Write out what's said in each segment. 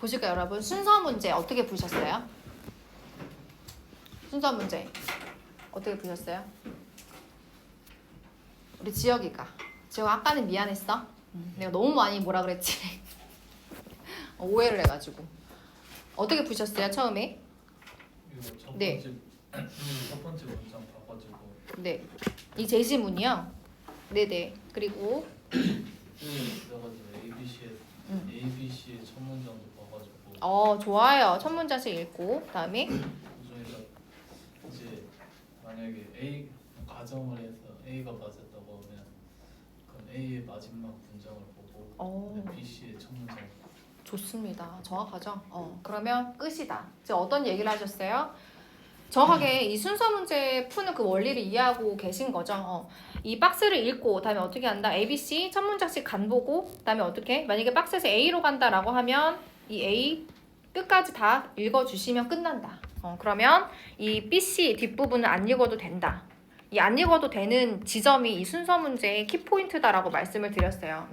보실까요, 여러분? 순서 문제 어떻게 푸셨어요? 순서 문제 어떻게 푸셨어요? 우리 지혁이가. 지혁 아까는 미안했어. 내가 너무 많이 뭐라 그랬지. 오해를 해가지고. 어떻게 푸셨어요, 처음에? 이거 첫 번째 네. 첫 번째 문장 봐가지고 네. 이 제시문이요. 네네. 그리고 그래가지고 ABC의 첫 문장도 봐가지고 좋아요. 첫 문장씩 읽고 다음에 그중에서 이제 만약에 A 가정을 해서 A가 맞았다고 하면 그럼 A의 마지막 문장을 보고 BC의 첫 문장을 보고. 좋습니다. 정확하죠? 그러면 끝이다. 이제 어떤 얘기를 하셨어요? 정확하게 이 순서 문제 푸는 그 원리를 이해하고 계신 거죠. 이 박스를 읽고 다음에 어떻게 한다? ABC 첫 문장씩 간 보고 다음에 어떻게? 만약에 박스에서 A로 간다라고 하면 이 A 끝까지 다 읽어주시면 끝난다. 그러면 이 BC 뒷부분은 안 읽어도 된다. 이 안 읽어도 되는 지점이 이 순서 문제의 키포인트다라고 말씀을 드렸어요.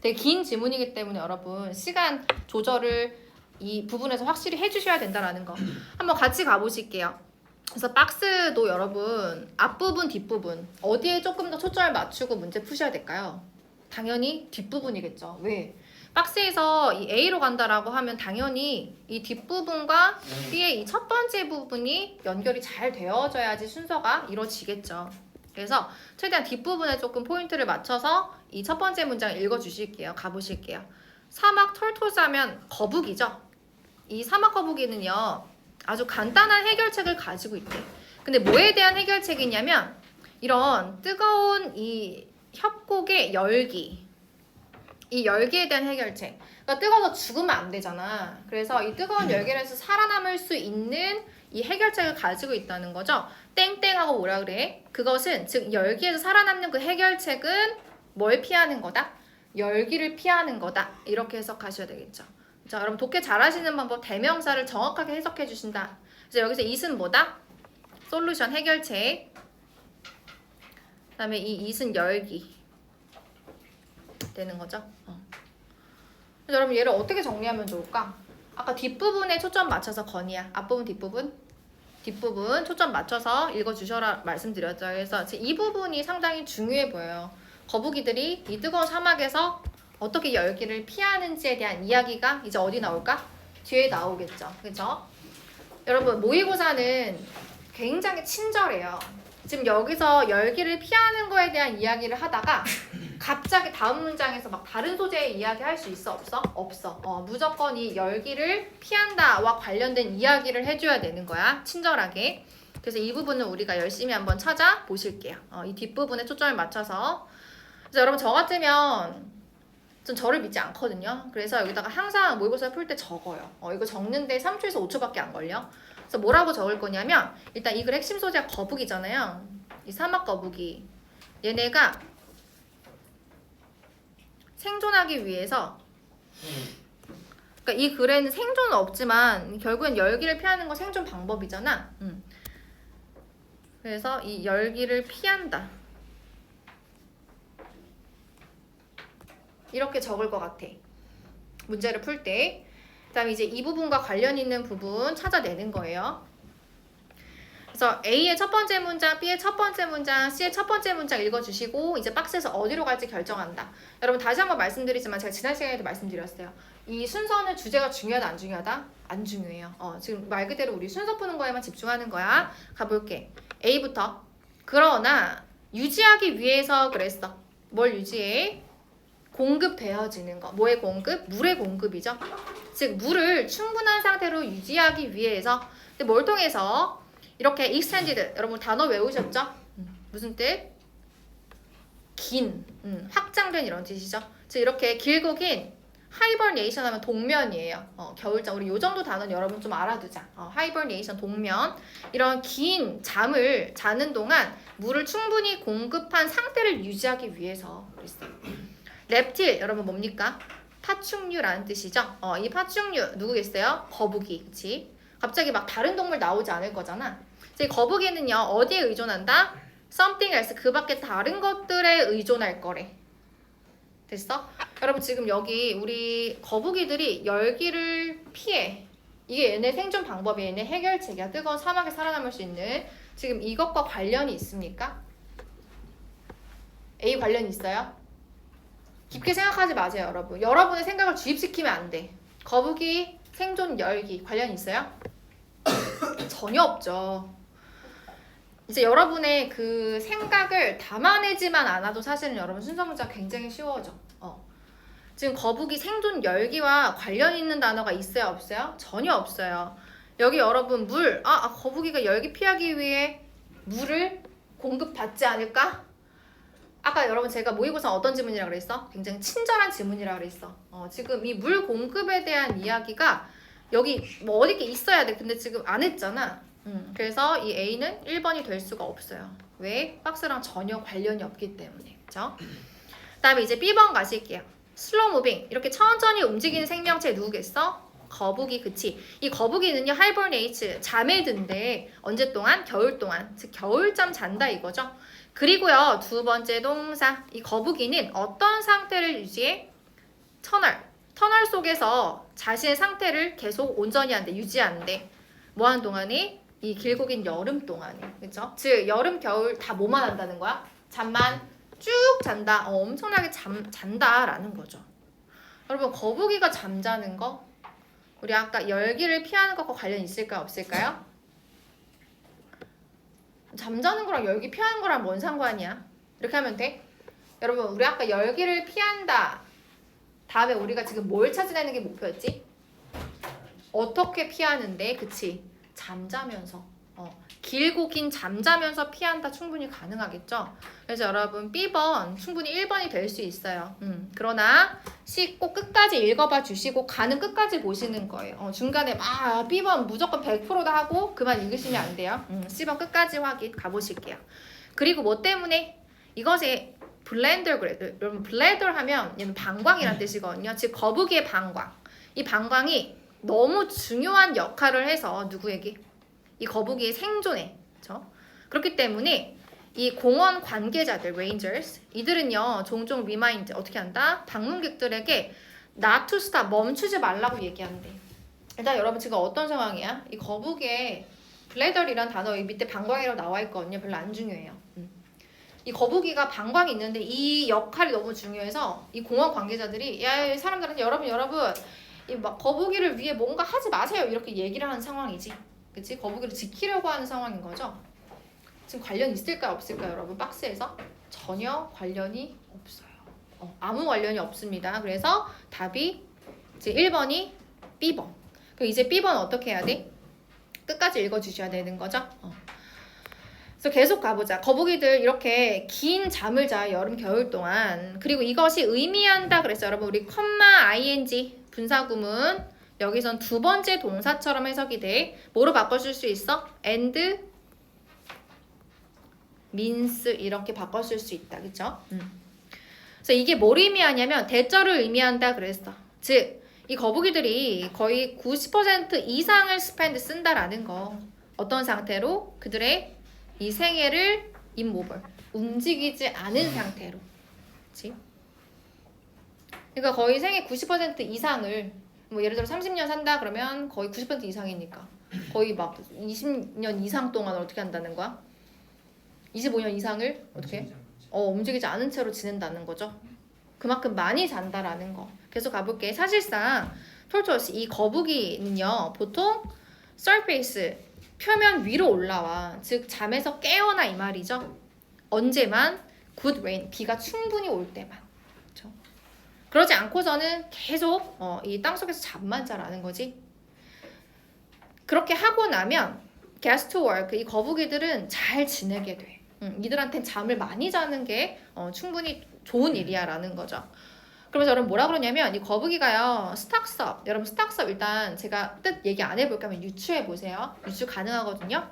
되게 긴 지문이기 때문에 여러분 시간 조절을 이 부분에서 확실히 해주셔야 된다라는 거. 한번 같이 가보실게요. 그래서 박스도 여러분 앞부분 뒷부분 어디에 조금 더 초점을 맞추고 문제 푸셔야 될까요? 당연히 뒷부분이겠죠. 왜? 박스에서 이 A로 간다라고 하면 당연히 이 뒷부분과 B의 이 첫 번째 부분이 연결이 잘 되어져야지 순서가 이루어지겠죠. 그래서 최대한 뒷부분에 조금 포인트를 맞춰서 이 첫 번째 문장 읽어주실게요. 가보실게요. 사막 털토자면 거북이죠. 이 사막 거북이는요. 아주 간단한 해결책을 가지고 있대. 근데 뭐에 대한 해결책이냐면 이런 뜨거운 이 협곡의 열기, 이 열기에 대한 해결책. 그러니까 뜨거워서 죽으면 안 되잖아. 그래서 이 뜨거운 열기에서 살아남을 수 있는 이 해결책을 가지고 있다는 거죠. 땡땡하고 뭐라 그래? 그것은 즉 열기에서 살아남는 그 해결책은 뭘 피하는 거다? 열기를 피하는 거다. 이렇게 해석하셔야 되겠죠. 자, 여러분 독해 잘하시는 방법 대명사를 정확하게 해석해 주신다. 그래서 여기서 it은 뭐다? 솔루션 해결책. 그다음에 이 it은 열기 되는 거죠. 그래서 여러분 얘를 어떻게 정리하면 좋을까? 아까 뒷부분에 초점 맞춰서 건이야. 앞부분 뒷부분 초점 맞춰서 읽어주셔라 말씀드렸죠. 그래서 이 부분이 상당히 중요해 보여요. 거북이들이 이 뜨거운 사막에서 어떻게 열기를 피하는지에 대한 이야기가 이제 어디 나올까? 뒤에 나오겠죠. 그죠? 여러분 모의고사는 굉장히 친절해요. 지금 여기서 열기를 피하는 거에 대한 이야기를 하다가 갑자기 다음 문장에서 막 다른 소재의 이야기 할 수 있어? 없어? 없어. 무조건 이 열기를 피한다와 관련된 이야기를 해줘야 되는 거야. 친절하게. 그래서 이 부분은 우리가 열심히 한번 찾아보실게요. 이 뒷부분에 초점을 맞춰서. 그래서 여러분 저 같으면 전 저를 믿지 않거든요. 그래서 여기다가 항상 모의고사 풀 때 적어요. 이거 적는데 3초에서 5초밖에 안 걸려. 그래서 뭐라고 적을 거냐면 일단 이 글 핵심 소재가 거북이잖아요. 이 사막 거북이. 얘네가 생존하기 위해서 그러니까 이 글에는 생존은 없지만 결국엔 열기를 피하는 건 생존 방법이잖아. 그래서 이 열기를 피한다. 이렇게 적을 것 같아. 문제를 풀 때. 그 다음에 이제 이 부분과 관련 있는 부분 찾아내는 거예요. 그래서 A의 첫 번째 문장, B의 첫 번째 문장, C의 첫 번째 문장 읽어주시고 이제 박스에서 어디로 갈지 결정한다. 여러분 다시 한번 말씀드리지만 제가 지난 시간에도 말씀드렸어요. 이 순서는 주제가 중요하다 안 중요하다? 안 중요해요. 지금 말 그대로 우리 순서 푸는 거에만 집중하는 거야. 가볼게. A부터. 그러나 유지하기 위해서 그랬어. 뭘 유지해? 공급되어지는 거. 뭐의 공급? 물의 공급이죠. 즉 물을 충분한 상태로 유지하기 위해서. 근데 뭘 통해서? 이렇게 extended. 여러분 단어 외우셨죠? 무슨 뜻? 긴, 확장된 이런 뜻이죠. 즉 이렇게 길고 긴 hibernation 하면 동면이에요. 겨울잠. 우리 요 정도 단어는 여러분 좀 알아두자. hibernation 동면. 이런 긴 잠을 자는 동안 물을 충분히 공급한 상태를 유지하기 위해서 그랬어요. reptile 여러분 뭡니까? 파충류라는 뜻이죠. 이 파충류 누구겠어요? 거북이, 그치? 갑자기 막 다른 동물 나오지 않을 거잖아. 이 거북이는요 어디에 의존한다? something else 그 밖에 다른 것들에 의존할 거래. 됐어? 여러분 지금 여기 우리 거북이들이 열기를 피해. 이게 얘네 생존 방법이 얘네 해결책이야. 뜨거운 사막에 살아남을 수 있는. 지금 이것과 관련이 있습니까? A 관련이 있어요? 깊게 생각하지 마세요, 여러분. 여러분의 생각을 주입시키면 안 돼. 거북이, 생존, 열기 관련이 있어요? 전혀 없죠. 이제 여러분의 그 생각을 담아내지만 않아도 사실은 여러분 순서 문제가 굉장히 쉬워져. 지금 거북이 생존 열기와 관련 있는 단어가 있어요, 없어요? 전혀 없어요. 여기 여러분 물, 거북이가 열기 피하기 위해 물을 공급받지 않을까? 아까 여러분 제가 모의고사 어떤 질문이라고 그랬어? 굉장히 친절한 질문이라고 그랬어. 지금 이 물 공급에 대한 이야기가 여기 뭐 어디 있어야 돼. 근데 지금 안 했잖아. 그래서 이 A는 1번이 될 수가 없어요. 왜? 박스랑 전혀 관련이 없기 때문에. 그쵸? 다음에 이제 B번 가실게요. 슬로우 무빙. 이렇게 천천히 움직이는 생명체 누구겠어? 거북이. 그치? 이 거북이는요 하이버네이트 잠에 든대. 언제 동안? 겨울 동안. 즉 겨울잠 잔다 이거죠. 그리고요 두 번째 동사. 이 거북이는 어떤 상태를 유지해? 터널 속에서 자신의 상태를 계속 온전히 한대. 유지한대. 뭐 하는 동안에? 이 길고 긴 여름 동안에. 그쵸? 즉 여름 겨울 다 뭐만 한다는 거야? 잠만 쭉 잔다. 엄청나게 잔다라는 거죠. 여러분 거북이가 잠자는 거 우리 아까 열기를 피하는 것과 관련 있을까요? 없을까요? 잠자는 거랑 열기 피하는 거랑 뭔 상관이야? 이렇게 하면 돼? 여러분 우리 아까 열기를 피한다. 다음에 우리가 지금 뭘 찾아내는 게 목표였지? 어떻게 피하는데? 그치? 잠자면서. 길고 긴 잠자면서 피한다 충분히 가능하겠죠? 그래서 여러분 B번 충분히 1번이 될 수 있어요. 그러나 C 꼭 끝까지 읽어봐 주시고 가는 끝까지 보시는 거예요. 중간에 B번 무조건 100%다 하고 그만 읽으시면 안 돼요. C번 끝까지 확인 가보실게요. 그리고 뭐 때문에? 이것에 블렌더 그래도 여러분 블레더 하면 얘는 방광이란 뜻이거든요. 즉 거북이의 방광. 이 방광이 너무 중요한 역할을 해서 누구에게? 이 거북이의 생존에. 그렇죠? 그렇기 때문에 이 공원 관계자들, rangers, 이들은요 종종 리마인드 어떻게 한다? 방문객들에게 not to stop, 멈추지 말라고 얘기한대. 일단 여러분 지금 어떤 상황이야? 이 거북이의 블레더리란 단어 이 밑에 방광이라고 나와 있거든요. 별로 안 중요해요. 이 거북이가 방광이 있는데 이 역할이 너무 중요해서 이 공원 관계자들이 야, 이 사람들은 여러분 이 막 거북이를 위해 뭔가 하지 마세요 이렇게 얘기를 하는 상황이지. 그치? 거북이를 지키려고 하는 상황인 거죠. 지금 관련 있을까요? 없을까요? 여러분 박스에서 전혀 관련이 없어요. 아무 관련이 없습니다. 그래서 답이 이제 1번이 B번. 그럼 이제 B번 어떻게 해야 돼? 끝까지 읽어주셔야 되는 거죠. 그래서 계속 가보자. 거북이들 이렇게 긴 잠을 자 여름 겨울 동안. 그리고 이것이 의미한다 그랬어요. 여러분 우리 컴마 ing 분사구문 여기선 두 번째 동사처럼 해석이 돼. 뭐로 바꿔줄 수 있어? and means 이렇게 바꿔줄 수 있다. 그쵸? 그래서 이게 뭘 의미하냐면 대절을 의미한다 그랬어. 즉 이 거북이들이 거의 90% 이상을 spend 쓴다라는 거. 어떤 상태로? 그들의 이 생애를 immovable, 움직이지 않은 상태로. 그치? 그러니까 거의 생애 90% 이상을 뭐 예를 들어 30년 산다 그러면 거의 90% 이상이니까 거의 막 20년 이상 동안 어떻게 한다는 거야? 25년 이상을 어떻게? 움직이지 않은 채로 지낸다는 거죠. 그만큼 많이 잔다라는 거. 계속 가볼게. 사실상 톨토스 이 거북이는요 보통 surface 표면 위로 올라와. 즉 잠에서 깨어나 이 말이죠. 언제만? good rain 비가 충분히 올 때만. 그렇죠? 그러지 않고서는 계속 이 땅속에서 잠만 자라는 거지. 그렇게 하고 나면 gets to work 이 거북이들은 잘 지내게 돼. 이들한텐 잠을 많이 자는 게 충분히 좋은 일이야 라는 거죠. 그러면서 여러분 뭐라 그러냐면 이 거북이가요 스탁섭. 여러분 스탁섭 일단 제가 뜻 얘기 안 해볼까 하면 유추해 보세요. 유추 가능하거든요.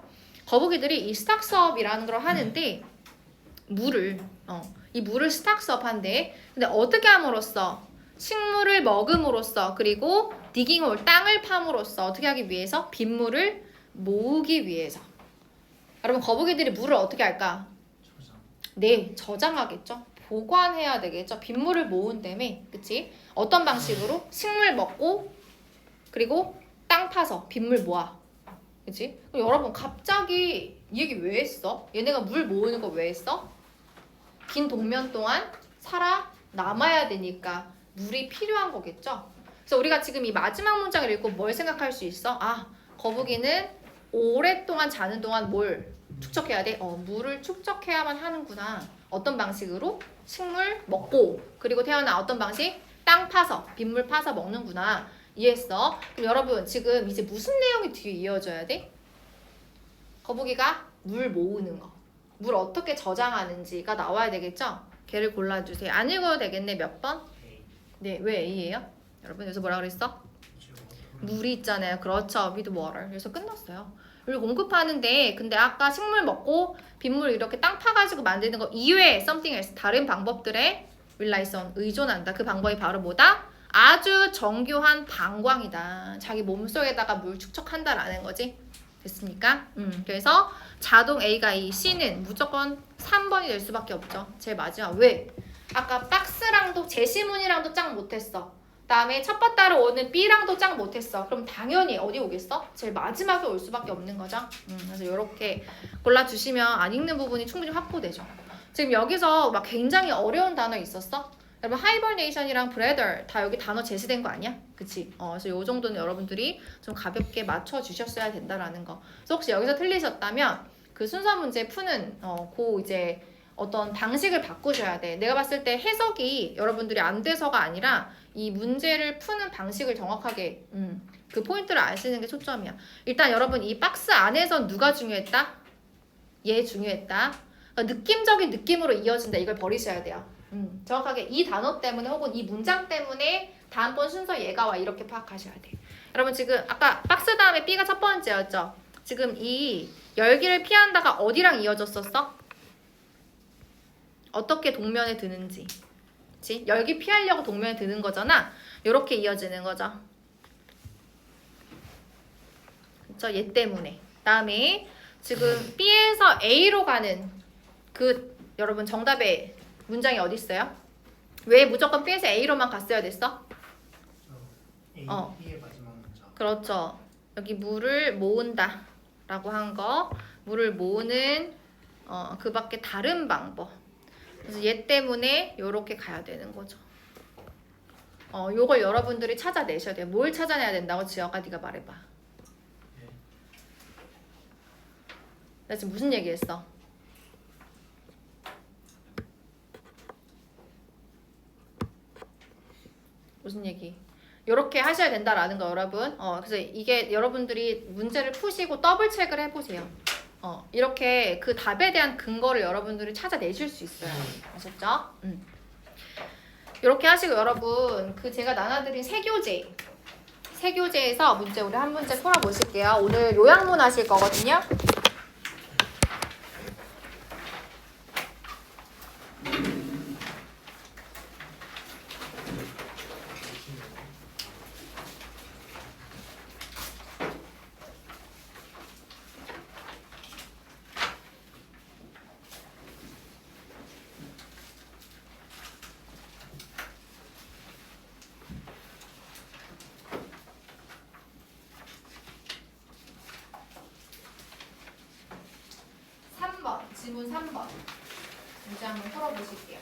거북이들이 이 스탁섭이라는 걸 하는데 이 물을 스탁섭 한대. 근데 어떻게 함으로써? 식물을 먹음으로써 그리고 디깅홀 땅을 팜으로써 어떻게 하기 위해서? 빗물을 모으기 위해서. 여러분 거북이들이 물을 어떻게 할까? 네, 저장하겠죠. 보관해야 되겠죠. 빗물을 모은다며, 그치? 어떤 방식으로? 식물 먹고 그리고 땅 파서 빗물 모아. 그치? 그럼 여러분 갑자기 이 얘기 왜 했어? 얘네가 물 모으는 거 왜 했어? 긴 동면 동안 살아남아야 되니까 물이 필요한 거겠죠? 그래서 우리가 지금 이 마지막 문장을 읽고 뭘 생각할 수 있어? 아, 거북이는 오랫동안 자는 동안 뭘 축적해야 돼? 물을 축적해야만 하는구나. 어떤 방식으로? 식물 먹고, 그리고 태어나 어떤 방식? 땅 파서, 빗물 파서 먹는구나. 이해했어? 그럼 여러분 지금 이제 무슨 내용이 뒤에 이어져야 돼? 거북이가 물 모으는 거, 물 어떻게 저장하는지가 나와야 되겠죠? 걔를 골라주세요. 안 읽어도 되겠네. 몇 번? 네, 왜 A예요? 여러분 여기서 뭐라 그랬어? 물이 있잖아요. 그렇죠. with water. 그래서 끝났어요. 물 공급하는데 근데 아까 식물 먹고 빗물 이렇게 땅 파가지고 만드는 거 이외에 something else 다른 방법들에 relyson 의존한다. 그 방법이 바로 뭐다? 아주 정교한 방광이다. 자기 몸속에다가 물 축적한다라는 거지. 됐습니까? 그래서 자동 A가 이 C는 무조건 3번이 될 수밖에 없죠. 제일 마지막. 왜? 아까 박스랑도 제시문이랑도 짝 못했어. 다음에 첫 번 따로 오는 B랑도 짝 못했어. 그럼 당연히 어디 오겠어? 제일 마지막에 올 수밖에 없는 거죠. 그래서 이렇게 골라주시면 안 읽는 부분이 충분히 확보되죠. 지금 여기서 막 굉장히 어려운 단어 있었어? 여러분 하이버네이션이랑 브레더 다 여기 단어 제시된 거 아니야? 그치? 그래서 요 정도는 여러분들이 좀 가볍게 맞춰주셨어야 된다라는 거. 그래서 혹시 여기서 틀리셨다면 그 순서 문제 푸는 그 이제 어떤 방식을 바꾸셔야 돼. 내가 봤을 때 해석이 여러분들이 안 돼서가 아니라 이 문제를 푸는 방식을 정확하게 그 포인트를 아시는 게 초점이야. 일단 여러분 이 박스 안에선 누가 중요했다? 얘 중요했다. 그러니까 느낌적인 느낌으로 이어진다. 이걸 버리셔야 돼요. 정확하게 이 단어 때문에 혹은 이 문장 때문에 다음번 순서 얘가 와 이렇게 파악하셔야 돼. 여러분 지금 아까 박스 다음에 B가 첫 번째였죠. 지금 이 열기를 피한다가 어디랑 이어졌었어? 어떻게 동면에 드는지. 그치? 열기 피하려고 동면에 드는 거잖아. 이렇게 이어지는 거죠. 그쵸? 얘 때문에. 다음에 지금 B에서 A로 가는 그 여러분 정답의 문장이 어디 있어요? 왜 무조건 B에서 A로만 갔어야 됐어? B의 마지막 문장. 그렇죠. 여기 물을 모은다 라고 한 거. 물을 모으는 그 밖에 다른 방법. 그래서 얘 때문에 요렇게 가야 되는 거죠. 요걸 여러분들이 찾아내셔야 돼요. 뭘 찾아내야 된다고 지혁아 네가 말해봐. 나 지금 무슨 얘기했어? 무슨 얘기? 요렇게 하셔야 된다라는 거 여러분. 그래서 이게 여러분들이 문제를 푸시고 더블 체크를 해보세요. 이렇게 그 답에 대한 근거를 여러분들이 찾아내실 수 있어요. 아셨죠? 이렇게 하시고 여러분 그 제가 나눠드린 세교재에서 문제 우리 한 문제 풀어보실게요. 오늘 요약문 하실 거거든요. 지문 3번 문제 한번 풀어보실게요.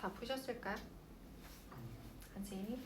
다 푸셨을까요? 아직.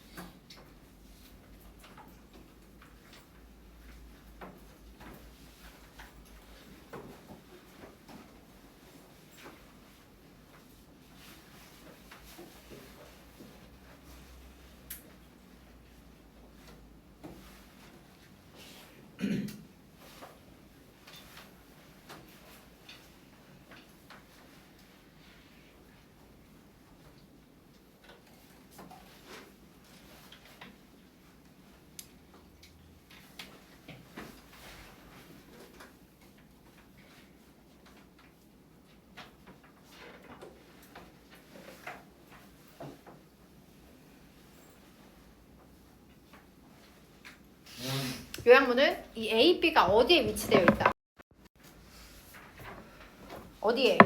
요약문은 이 A, B가 어디에 위치되어 있다. 어디에?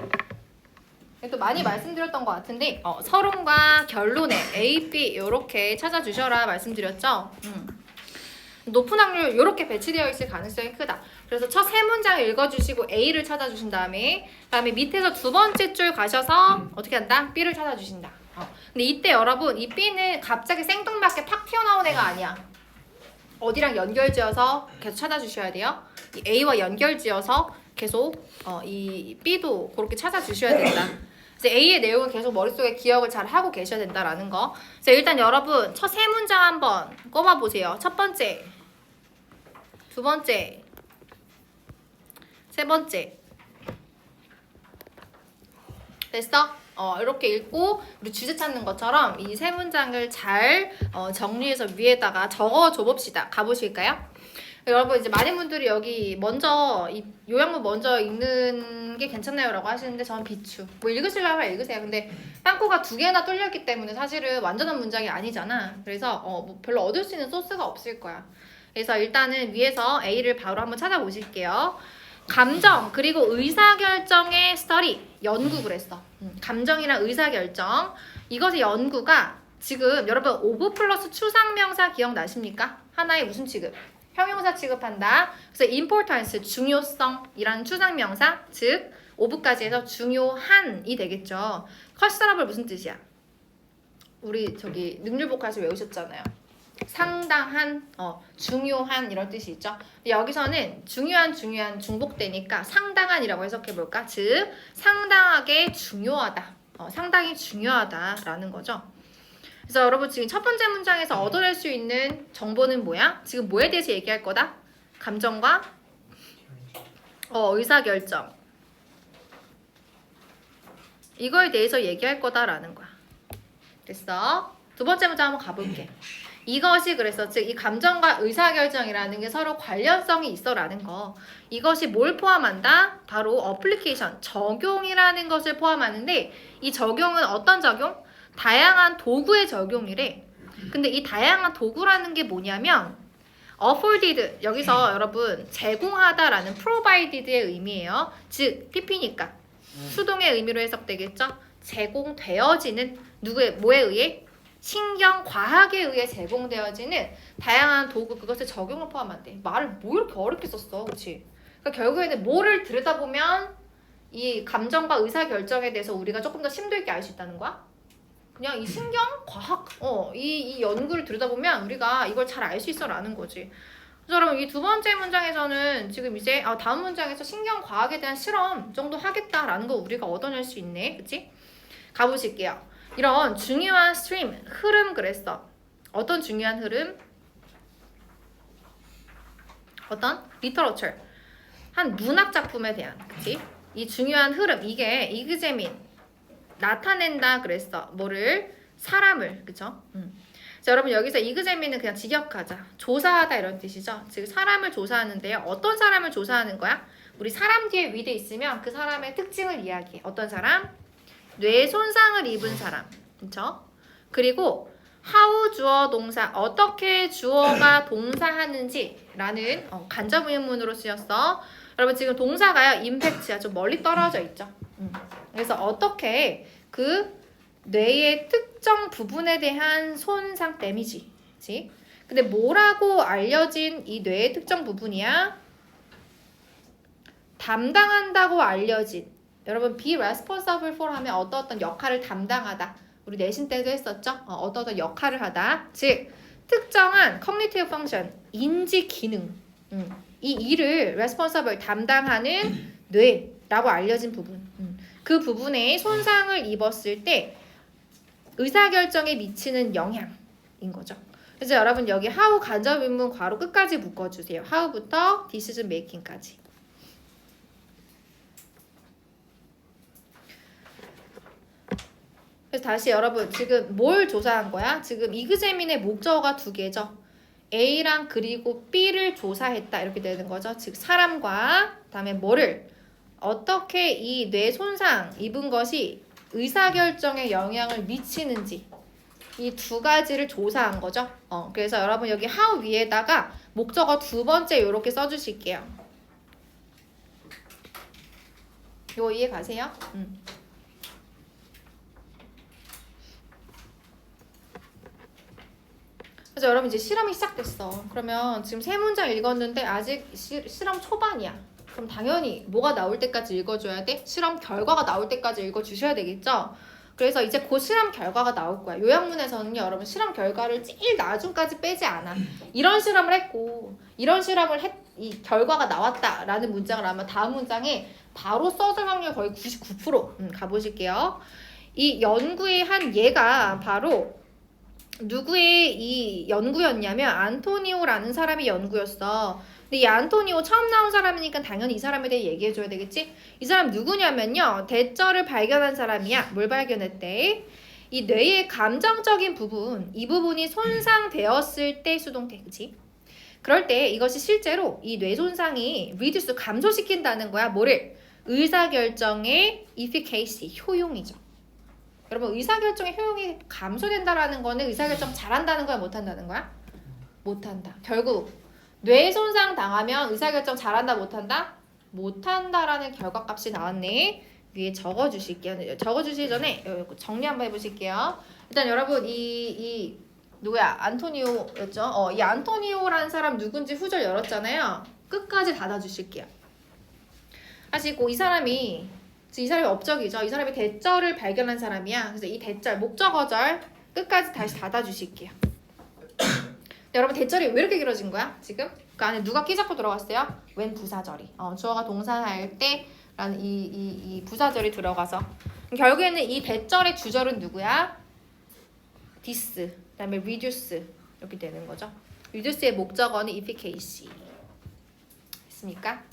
또 많이 말씀드렸던 것 같은데 서론과 결론에 A, B 이렇게 찾아주셔라 말씀드렸죠. 높은 확률 이렇게 배치되어 있을 가능성이 크다. 그래서 첫 세 문장을 읽어주시고 A를 찾아주신 다음에 밑에서 두 번째 줄 가셔서 어떻게 한다? B를 찾아주신다. 근데 이때 여러분 이 B는 갑자기 생뚱맞게 팍 튀어나온 애가 아니야. 어디랑 연결지어서 계속 찾아주셔야 돼요. 이 A와 연결지어서 계속 이 B도 그렇게 찾아주셔야 된다. 이제 A의 내용을 계속 머릿속에 기억을 잘 하고 계셔야 된다라는 거. 그래서 일단 여러분 첫 세 문장 한번 꼽아보세요. 첫 번째, 두 번째, 세 번째. 됐어? 이렇게 읽고 우리 주제 찾는 것처럼 이 세 문장을 잘 정리해서 위에다가 적어줘 봅시다. 가보실까요? 여러분 이제 많은 분들이 여기 먼저 이 요약문 먼저 읽는 게 괜찮나요? 라고 하시는데 저는 비추. 뭐 읽으시려면 읽으세요. 근데 땅콩가 두 개나 뚫렸기 때문에 사실은 완전한 문장이 아니잖아. 그래서 뭐 별로 얻을 수 있는 소스가 없을 거야. 그래서 일단은 위에서 A를 바로 한번 찾아보실게요. 감정 그리고 의사결정의 스터디 연구 그랬어. 감정이랑 의사결정 이것의 연구가 지금 여러분 오브 플러스 추상명사 기억나십니까? 하나의 무슨 취급? 형용사 취급한다. 그래서 importance 중요성이라는 추상명사 즉 오브까지 해서 중요한이 되겠죠. 컨시더러블 무슨 뜻이야? 우리 저기 능률복화에서 외우셨잖아요. 상당한, 중요한 이런 뜻이 있죠. 여기서는 중요한 중복되니까 상당한이라고 해석해볼까? 즉 상당하게 중요하다. 상당히 중요하다라는 거죠. 그래서 여러분 지금 첫 번째 문장에서 얻어낼 수 있는 정보는 뭐야? 지금 뭐에 대해서 얘기할 거다? 감정과 의사결정 이거에 대해서 얘기할 거다라는 거야. 됐어? 두 번째 문장 한번 가볼게. 이것이 그래서 즉 이 감정과 의사결정이라는 게 서로 관련성이 있어라는 거. 이것이 뭘 포함한다? 바로 어플리케이션, 적용이라는 것을 포함하는데 이 적용은 어떤 적용? 다양한 도구의 적용이래. 근데 이 다양한 도구라는 게 뭐냐면 afforded 여기서 여러분 제공하다라는 provided의 의미예요. 즉 PP니까 수동의 의미로 해석되겠죠. 제공되어지는 누구의 뭐에 의해? 신경과학에 의해 제공되어지는 다양한 도구 그것을 적용을 포함한대. 말을 뭐 이렇게 어렵게 썼어. 그치? 그러니까 결국에는 뭐를 들여다보면 이 감정과 의사결정에 대해서 우리가 조금 더 심도 있게 알 수 있다는 거야? 그냥 이 신경과학 이 연구를 들여다보면 우리가 이걸 잘 알 수 있어라는 거지. 그래서 여러분 이 두 번째 문장에서는 지금 이제 다음 문장에서 신경과학에 대한 실험 정도 하겠다라는 거 우리가 얻어낼 수 있네. 그치? 가보실게요. 이런 중요한 스트림, 흐름 그랬어. 어떤 중요한 흐름? 어떤? 리터러처. 한 문학 작품에 대한, 그치? 이 중요한 흐름, 이게 이그제민 나타낸다 그랬어. 뭐를? 사람을, 그쵸? 자, 여러분 여기서 이그제민은 그냥 직역하자. 조사하다 이런 뜻이죠. 즉 사람을 조사하는데요. 어떤 사람을 조사하는 거야? 우리 사람 뒤에 위드 있으면 그 사람의 특징을 이야기해. 어떤 사람? 뇌 손상을 입은 사람, 그렇죠? 그리고 how 주어 동사 어떻게 주어가 동사하는지라는 간접 의문문으로 쓰였어. 여러분 지금 동사가요 임팩트야 좀 멀리 떨어져 있죠. 그래서 어떻게 그 뇌의 특정 부분에 대한 손상 데미지지. 근데 뭐라고 알려진 이 뇌의 특정 부분이야? 담당한다고 알려진. 여러분 be responsible for 하면 어떤 역할을 담당하다. 우리 내신 때도 했었죠. 어떤 역할을 하다. 즉 특정한 cognitive function, 인지 기능, 이 일을 responsible, 담당하는 뇌라고 알려진 부분. 그 부분에 손상을 입었을 때 의사결정에 미치는 영향인 거죠. 그래서 여러분 여기 how 간접의문 괄호 끝까지 묶어주세요. how부터 decision making까지. 그래서 다시 여러분 지금 뭘 조사한 거야? 지금 이그제민의 목적어가 두 개죠. A랑 그리고 B를 조사했다 이렇게 되는 거죠. 즉 사람과 그다음에 뭐를 어떻게 이 뇌 손상 입은 것이 의사결정에 영향을 미치는지 이 두 가지를 조사한 거죠. 그래서 여러분 여기 how 위에다가 목적어 두 번째 이렇게 써주실게요. 이거 이해 가세요? 그래서 여러분 이제 실험이 시작됐어. 그러면 지금 세 문장 읽었는데 아직 실험 초반이야. 그럼 당연히 뭐가 나올 때까지 읽어줘야 돼? 실험 결과가 나올 때까지 읽어주셔야 되겠죠? 그래서 이제 곧 실험 결과가 나올 거야. 요약문에서는요, 여러분 실험 결과를 제일 나중까지 빼지 않아. 이런 실험을 했고, 이런 실험을 이 결과가 나왔다라는 문장을 아마 다음 문장에 바로 써줄 확률 거의 99% 가보실게요. 이 연구의 한 예가 바로 누구의 이 연구였냐면 안토니오라는 사람의 연구였어. 근데 이 안토니오 처음 나온 사람이니까 당연히 이 사람에 대해 얘기해줘야 되겠지? 이 사람 누구냐면요. 대절을 발견한 사람이야. 뭘 발견했대? 이 뇌의 감정적인 부분, 이 부분이 손상되었을 때 수동태, 그치? 그럴 때 이것이 실제로 이 뇌 손상이 reduce, 감소시킨다는 거야. 뭐를? 의사결정의 efficacy, 효용이죠. 여러분 의사결정의 효용이 감소된다라는 거는 의사결정 잘한다는 거야 못한다는 거야? 못한다. 결국 뇌 손상 당하면 의사결정 잘한다 못한다? 못한다라는 결과값이 나왔네. 위에 적어주실게요. 적어주시기 전에 정리 한번 해보실게요. 일단 여러분 이 누구야? 안토니오였죠? 이 안토니오라는 사람 누군지 후절 열었잖아요. 끝까지 닫아주실게요. 하시고 이 사람이 업적이죠. 이 사람이 대절을 발견한 사람이야. 그래서 이 대절, 목적어절 끝까지 다시 닫아주실게요. 여러분 대절이 왜 이렇게 길어진 거야? 지금? 그 안에 누가 끼 잡고 들어갔어요? 웬 부사절이. 주어가 동사할 때 라는 이 부사절이 들어가서 결국에는 이 대절의 주절은 누구야? this, 그 다음에 reduce 이렇게 되는 거죠. reduce의 목적어는 efficacy. 됐습니까?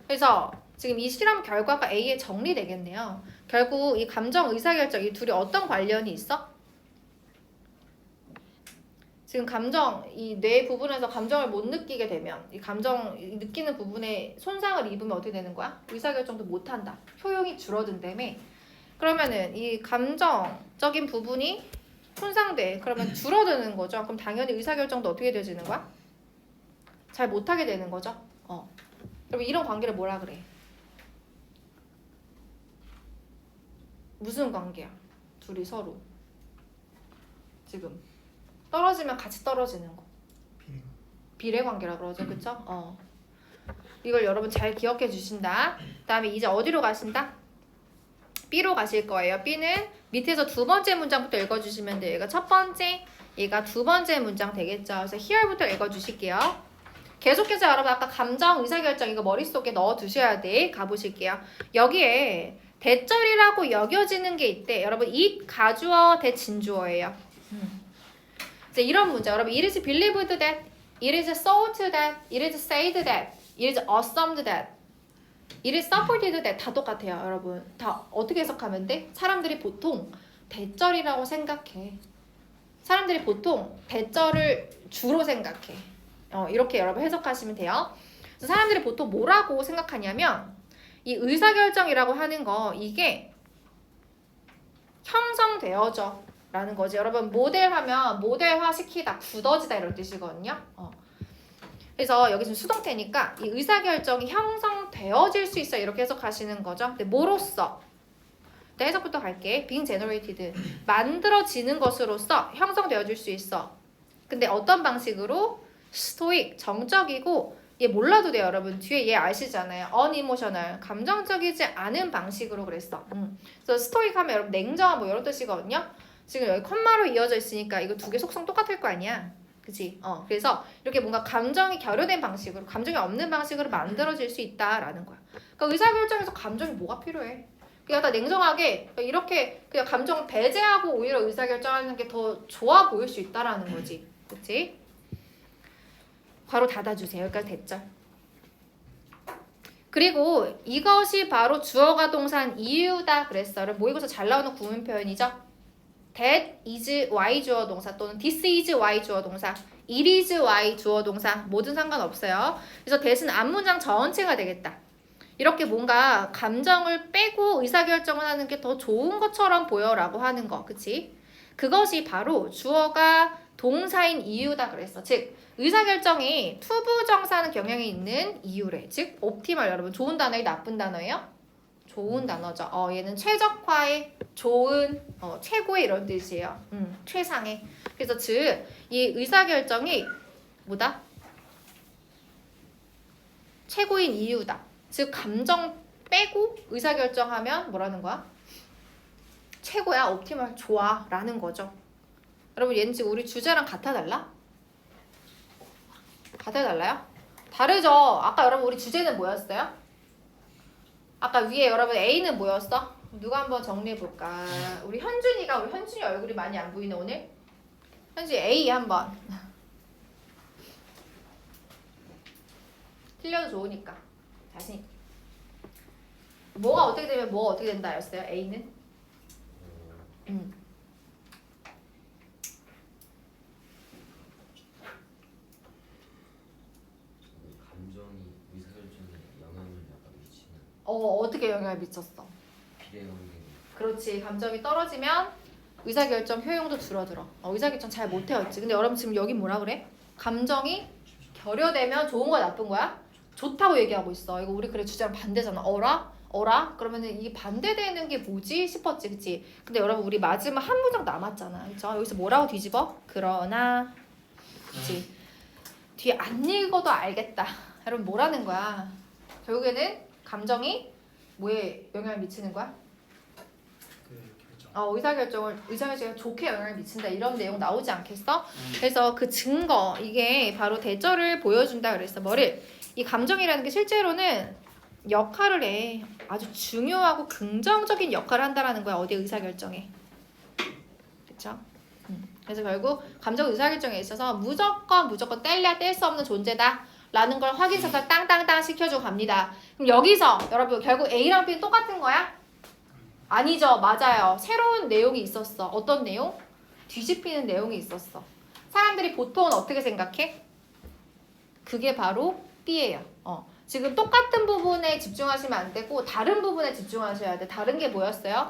그래서 지금 이 실험 결과가 A에 정리되겠네요. 결국 이 감정, 의사결정 이 둘이 어떤 관련이 있어? 지금 감정, 이 뇌 부분에서 감정을 못 느끼게 되면 이 감정 느끼는 부분에 손상을 입으면 어떻게 되는 거야? 의사결정도 못한다. 효용이 줄어든다며. 그러면은 이 감정적인 부분이 손상돼. 그러면 줄어드는 거죠. 그럼 당연히 의사결정도 어떻게 되지는 거야? 잘 못하게 되는 거죠. 여러분 이런 관계를 뭐라 그래? 무슨 관계야? 둘이 서로 지금 떨어지면 같이 떨어지는 거. 비례 관계라 그러죠, 그쵸? 이걸 여러분 잘 기억해 주신다. 그다음에 이제 어디로 가신다? B로 가실 거예요. B는 밑에서 두 번째 문장부터 읽어주시면 돼요. 얘가 첫 번째, 얘가 두 번째 문장 되겠죠. 그래서 here부터 읽어주실게요. 계속해서 여러분 아까 감정, 의사결정 이거 머릿속에 넣어두셔야 돼. 가보실게요. 여기에 대절이라고 여겨지는 게 있대. 여러분 이 가주어 대진주어예요. 이제 이런 문제. 여러분 it is believed that, it is thought that, it is said that, it is assumed that, it is supported that 다 똑같아요. 여러분 다 어떻게 해석하면 돼? 사람들이 보통 대절이라고 생각해. 사람들이 보통 대절을 주로 생각해. 이렇게 여러분 해석하시면 돼요. 그래서 사람들이 보통 뭐라고 생각하냐면 이 의사결정이라고 하는 거 이게 형성되어져 라는 거지. 여러분 모델하면 모델화 시키다, 굳어지다 이런 뜻이거든요. 그래서 여기 지금 수동태니까 이 의사결정이 형성되어질 수 있어 이렇게 해석하시는 거죠. 근데 뭐로써? 해석부터 갈게. being generated 만들어지는 것으로서 형성되어질 수 있어. 근데 어떤 방식으로? 스토익, 정적이고 얘 몰라도 돼요, 여러분. 뒤에 얘 아시잖아요. unemotional. 감정적이지 않은 방식으로 그랬어. 그래서 스토익 하면 여러분 냉정한 뭐 이런 뜻이거든요. 지금 여기 콤마로 이어져 있으니까 이거 두 개 속성 똑같을 거 아니야. 그치? 그래서 이렇게 뭔가 감정이 결여된 방식으로, 감정이 없는 방식으로 만들어질 수 있다라는 거야. 그러니까 의사결정에서 감정이 뭐가 필요해? 그냥 다 냉정하게 이렇게 그냥 감정을 배제하고 오히려 의사결정하는 게 더 좋아 보일 수 있다라는 거지. 그치? 바로 닫아주세요. 여기까지 됐죠? 그리고 이것이 바로 주어가 동사한 이유다 그랬어. 모의고사 잘 나오는 구문 표현이죠? That is Y 주어 동사 또는 this is Y 주어 동사, it is Y 주어 동사 뭐든 상관없어요. 그래서 that은 앞문장 전체가 되겠다. 이렇게 뭔가 감정을 빼고 의사결정을 하는 게 더 좋은 것처럼 보여라고 하는 거. 그치? 그것이 바로 주어가 동사인 이유다 그랬어. 즉 의사결정이 투부정사하는 경향이 있는 이유래. 즉 옵티멀. 여러분 좋은 단어예요? 나쁜 단어예요? 좋은 단어죠. 얘는 최적화의 좋은, 최고의 이런 뜻이에요. 최상의. 그래서 즉 이 의사결정이 뭐다? 최고인 이유다. 즉 감정 빼고 의사결정하면 뭐라는 거야? 최고야, 옵티멀, 좋아 라는 거죠. 여러분 얘는 지금 우리 주제랑 같아 달라? 같아 달라요? 다르죠? 아까 여러분 우리 주제는 뭐였어요? 아까 위에 여러분 A는 뭐였어? 누가 한번 정리해볼까? 우리 현준이 얼굴이 많이 안 보이네 오늘? 현준이 A 한번 틀려도 좋으니까 자신 뭐가 어떻게 되면 뭐가 어떻게 된다 였어요? A는? 감정이 의사결정에 영향을 약간 미치는 어떻게 영향을 미쳤어? 비례관계. 그렇지. 감정이 떨어지면 의사결정 효용도 줄어들어. 의사결정 잘 못해왔지. 근데 여러분 지금 여기 뭐라 그래? 감정이 결여되면 좋은 거야 나쁜 거야? 좋다고 얘기하고 있어. 이거 우리 그래 주제랑 반대잖아. 어라? 그러면은 이게 반대되는 게 뭐지 싶었지, 그치? 근데 여러분 우리 마지막 한 문장 남았잖아, 그쵸? 여기서 뭐라고 뒤집어? 그러나, 그치? 뒤에 안 읽어도 알겠다. 여러분 뭐라는 거야? 결국에는 감정이 뭐에 영향을 미치는 거야? 의사결정에 좋게 영향을 미친다 이런 내용 나오지 않겠어? 그래서 그 증거 이게 바로 대절을 보여준다 그랬어. 뭐를? 이 감정이라는 게 실제로는 역할을 해. 아주 중요하고 긍정적인 역할을 한다라는 거야. 어디 의사결정에. 그쵸? 그래서 결국 감정 의사결정에 있어서 무조건 뗄래야 뗄 수 없는 존재다 라는 걸 확인사살 땅땅땅 시켜주고 갑니다. 그럼 여기서 여러분 결국 A랑 B는 똑같은 거야? 아니죠. 맞아요. 새로운 내용이 있었어. 어떤 내용? 뒤집히는 내용이 있었어. 사람들이 보통은 어떻게 생각해? 그게 바로 B예요. 지금 똑같은 부분에 집중하시면 안 되고 다른 부분에 집중하셔야 돼. 다른 게 뭐였어요?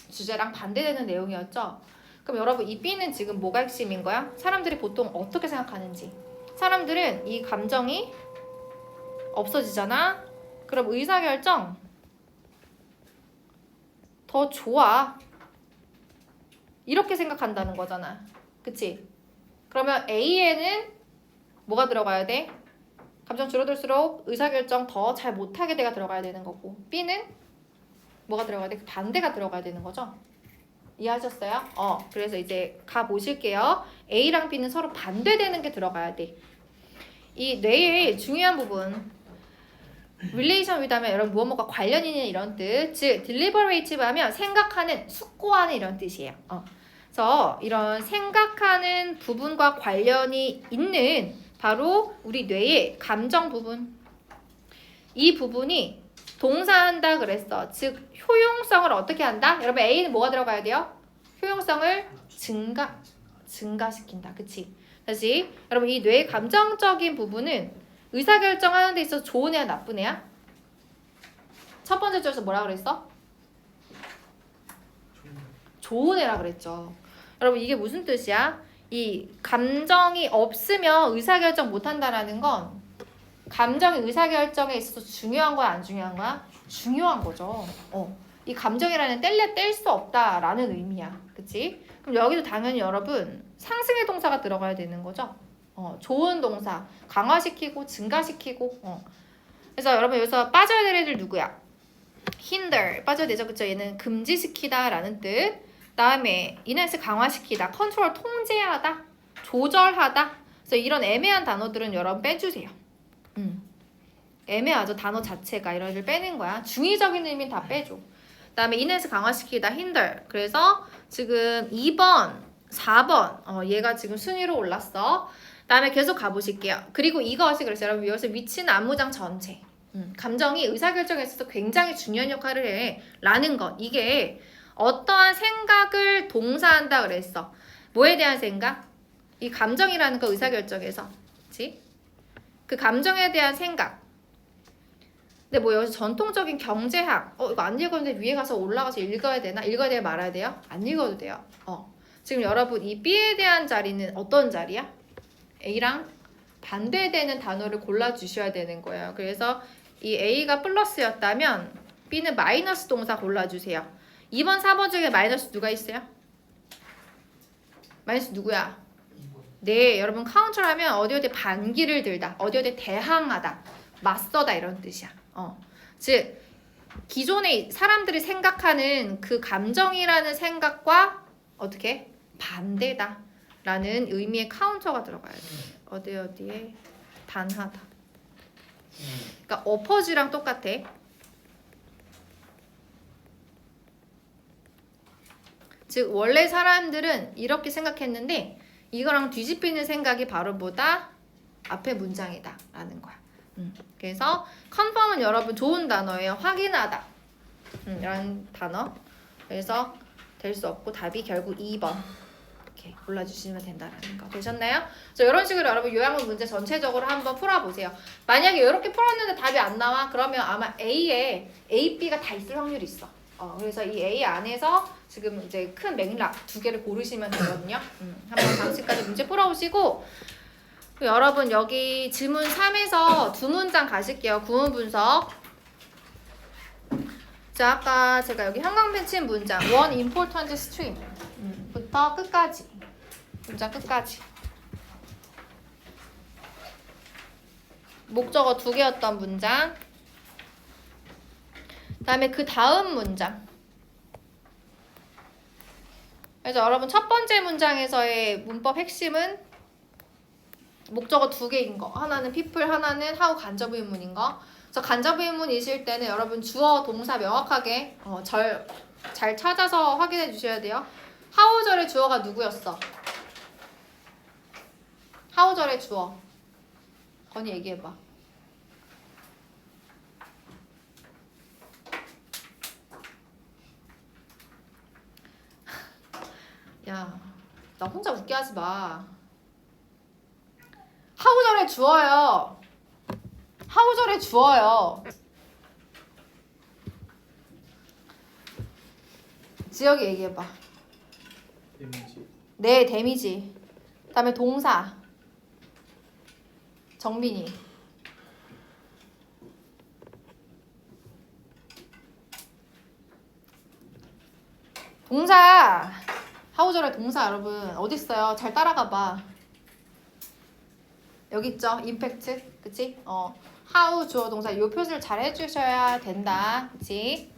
주제랑 반대되는 내용이었죠? 그럼 여러분 이 B는 지금 뭐가 핵심인 거야? 사람들이 보통 어떻게 생각하는지. 사람들은 이 감정이 없어지잖아? 그럼 의사결정 더 좋아. 이렇게 생각한다는 거잖아. 그치? 그러면 A에는 뭐가 들어가야 돼? 감정 줄어들수록 의사결정 더 잘 못하게 돼가 들어가야 되는 거고 B는 뭐가 들어가야 돼? 그 반대가 들어가야 되는 거죠? 이해하셨어요? 그래서 이제 가보실게요. A랑 B는 서로 반대되는 게 들어가야 돼. 이 뇌의 중요한 부분 relation with 하면 여러분 무엇과 관련 있는 이런 뜻, 즉 deliberative 하면 생각하는, 숙고하는 이런 뜻이에요. 그래서 이런 생각하는 부분과 관련이 있는 바로 우리 뇌의 감정 부분, 이 부분이 동사한다 그랬어. 즉 효용성을 어떻게 한다? 여러분 A는 뭐가 들어가야 돼요? 효용성을 증가시킨다. 그치? 다시 여러분 이 뇌의 감정적인 부분은 의사결정하는 데 있어서 좋은 애야 나쁜 애야? 첫 번째 줄에서 뭐라 그랬어? 좋은 애라 그랬죠. 여러분 이게 무슨 뜻이야? 이 감정이 없으면 의사결정 못한다라는 건 감정이 의사결정에 있어서 중요한 거야 안 중요한 거야? 중요한 거죠. 이 감정이라는 뗄 수 없다라는 의미야. 그치? 그럼 여기도 당연히 여러분 상승의 동사가 들어가야 되는 거죠. 좋은 동사 강화시키고 증가시키고. 그래서 여러분 여기서 빠져야 될 애들 누구야? hinder 빠져야 되죠. 그쵸? 얘는 금지시키다 라는 뜻. 다음에 인핸스 강화시키다, 컨트롤 통제하다, 조절하다. 그래서 이런 애매한 단어들은 여러분 빼주세요. 애매하죠. 단어 자체가 이런 애들 빼는 거야. 중의적인 의미는 다 빼줘. 그다음에 인핸스 강화시키다 hinder. 그래서 지금 2번, 4번 얘가 지금 순위로 올랐어. 그다음에 계속 가보실게요. 그리고 이것이 그랬어요. 여러분 여기서 위치는 안무장 전체. 감정이 의사결정에 있어서 굉장히 중요한 역할을 해 라는 것. 이게 어떠한 생각을 동사한다 그랬어. 뭐에 대한 생각? 이 감정이라는 거 의사결정에서. 그치? 그 감정에 대한 생각. 근데 뭐 여기서 전통적인 경제학 이거 안 읽었는데 위에 가서 올라가서 읽어야 되나? 읽어야 돼요? 말아야 돼요? 안 읽어도 돼요. 지금 여러분 이 B에 대한 자리는 어떤 자리야? A랑 반대되는 단어를 골라주셔야 되는 거예요. 그래서 이 A가 플러스였다면 B는 마이너스 동사 골라주세요. 2번, 4번 중에 마이너스 누가 있어요? 마이너스 누구야? 네, 여러분 카운터하면 어디 반기를 들다, 어디 대항하다, 맞서다 이런 뜻이야. 즉 기존의 사람들이 생각하는 그 감정이라는 생각과 어떻게 반대다 라는 의미의 카운터가 들어가야 돼. 어디에 반하다. 그러니까 어퍼즈랑 똑같아. 즉 원래 사람들은 이렇게 생각했는데 이거랑 뒤집히는 생각이 바로 뭐다? 앞에 문장이다 라는 거야. 그래서 confirm은 여러분 좋은 단어예요. 확인하다 라는 단어. 그래서 될 수 없고 답이 결국 2번 이렇게 골라주시면 된다라는 거. 되셨나요? 그래서 이런 식으로 여러분 요약문 문제 전체적으로 한번 풀어보세요. 만약에 이렇게 풀었는데 답이 안 나와? 그러면 아마 A에 A, B가 다 있을 확률이 있어. 그래서 이 A 안에서 지금 이제 큰 맥락 두 개를 고르시면 되거든요. 한번 당시까지 문제 풀어보시고 여러분 여기 지문 3에서 두 문장 가실게요. 구문 분석. 자, 아까 제가 여기 형광펜 친 문장 One important stream 부터 끝까지 문장 끝까지 목적어 2개였던 문장. 그 다음에 그 다음 문장. 그래서 여러분 첫 번째 문장에서의 문법 핵심은 목적어 2개인 거. 하나는 people, 하나는 how 간접 의문인 거. 그래서 간접 의문이실 때는 여러분 주어, 동사 명확하게 잘 찾아서 확인해 주셔야 돼요. how절의 주어가 누구였어? how절의 주어. 건이 얘기해봐. 야, 나 혼자 웃게 하지 마. how절의 주어요. how절의 주어요. 지역이 얘기해봐. 데미지. 네, 데미지. 그 다음에 동사. 정민이. 동사. how절의 동사 여러분 어딨어요? 잘 따라가봐. 여기 있죠? 임팩트. 그치? how 주어 동사 요 표시를 잘 해주셔야 된다. 그치?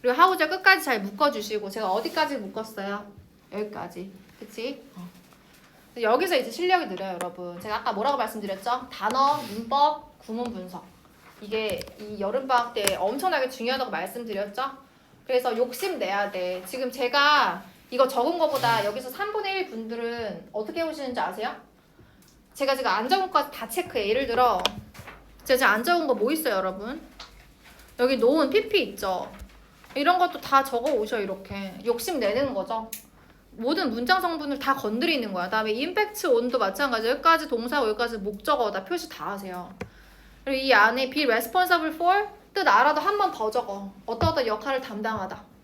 그리고 how절 끝까지 잘 묶어주시고 제가 어디까지 묶었어요? 여기까지. 그치? 여기서 이제 실력이 늘어요 여러분. 제가 아까 뭐라고 말씀드렸죠? 단어, 문법, 구문 분석. 이게 이 여름방학 때 엄청나게 중요하다고 말씀드렸죠? 그래서 욕심내야 돼. 지금 제가 이거 적은 거보다 여기서 3분의 1 분들은 어떻게 오시는지 아세요? 제가 지금 안 적은 거 다 체크해. 예를 들어 제가 지금 안 적은 거 뭐 있어요 여러분? 여기 놓은 PP 있죠? 이런 것도 다 적어 오셔. 이렇게 욕심내는 거죠. 모든 문장 성분을 다 건드리는 거야. 다음에 임팩트 온도 마찬가지. 여기까지 동사, 여기까지 목적어 다 표시 다 하세요. 그리고 이 안에 be responsible for 뜻 알아도 한 번 더 적어. 어떤 역할을 담당하다.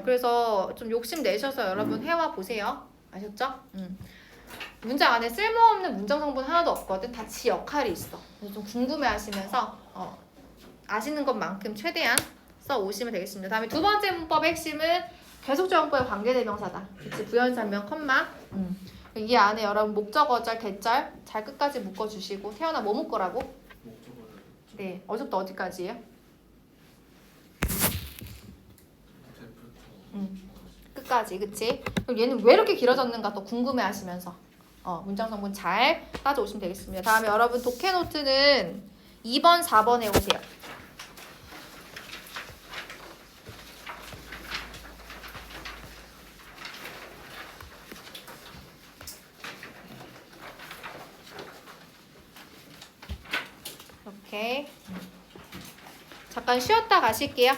그래서 좀 욕심 내셔서 여러분 해와 보세요. 아셨죠? 문장 안에 쓸모없는 문장 성분 하나도 없거든. 다 지 역할이 있어. 그래서 좀 궁금해하시면서 아시는 것만큼 최대한 써 오시면 되겠습니다. 다음에 두 번째 문법의 핵심은 계속적용법의 관계대명사다. 그치? 부연설명, 컴마. 이 안에 여러분 목적어절, 대절 잘 끝까지 묶어주시고 태연아 뭐 묶으라고? 목적을 네, 어제부터 어디까지예요? 데프트 끝까지, 그치? 그럼 얘는 왜 이렇게 길어졌는가 또 궁금해하시면서 문장 성분 잘 따져오시면 되겠습니다. 다음에 여러분 독해 노트는 2번, 4번에 오세요. 이렇게 잠깐 쉬었다 가실게요.